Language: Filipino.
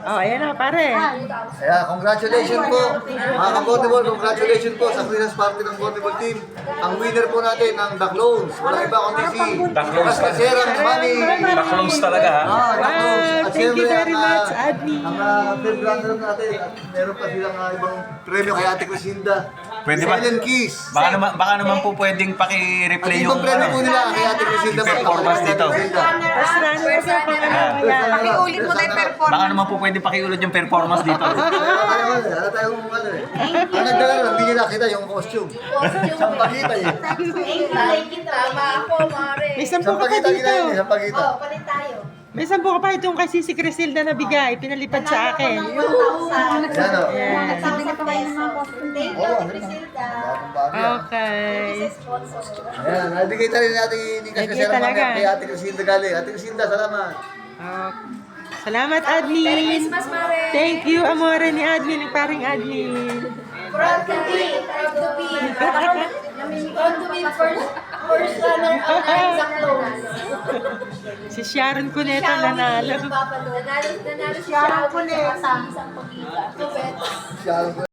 Oh, ayan na, pare. Kaya congratulations po, mga ka-volleyball, congratulations po sa Christmas party ng volleyball team. Ang winner po natin ng The Clones. Walang iba kundi si Clones. Serang Mani. Naklose talaga ha. The Clones. At Thank you siyempre, very much, Admi. Ang third runner natin, at meron pa silang ibang premyo kay Ate Cristinda. Pwede ba? Silent Kiss. Baka naman po pwedeng At paki-replay ibang yung premyo po nila kay Ate Cristinda. yung performance dito. First runner ko sa Pakiulit mo na yung performance. Baka naman po pwedeng pakiulit yung performance dito. Wala tayong ano eh. Ang nagdala lang, hindi nila nakita yung costume. Sampagita eh. Tama ako, Mare. May 10 ka pa Sampagita dito. ginayon eh, sampagita. Palit tayo. May 10 ka pa itong kay Sisi Crisilda na bigay. Pinalipad sa akin. Yan o. Sabi na pa kayo ng mga costume. Thank you, Ate Priscilla. Okay. Ayan, nabigay tayo natin ni Nabigay Kasera talaga. Mami kay Ate Cristinda galing. Ate Cristinda, salamat. Okay. Salamat, Admin. Merry Christmas, Mare. Thank you, amore ni Admin, ng paring Admin. Proud to be. Proud to be. Proud to be first runner up and the close. Si Sharon Cuneta nanalo. Nanalo si Sharon Cuneta. Isang pag-iba. Siya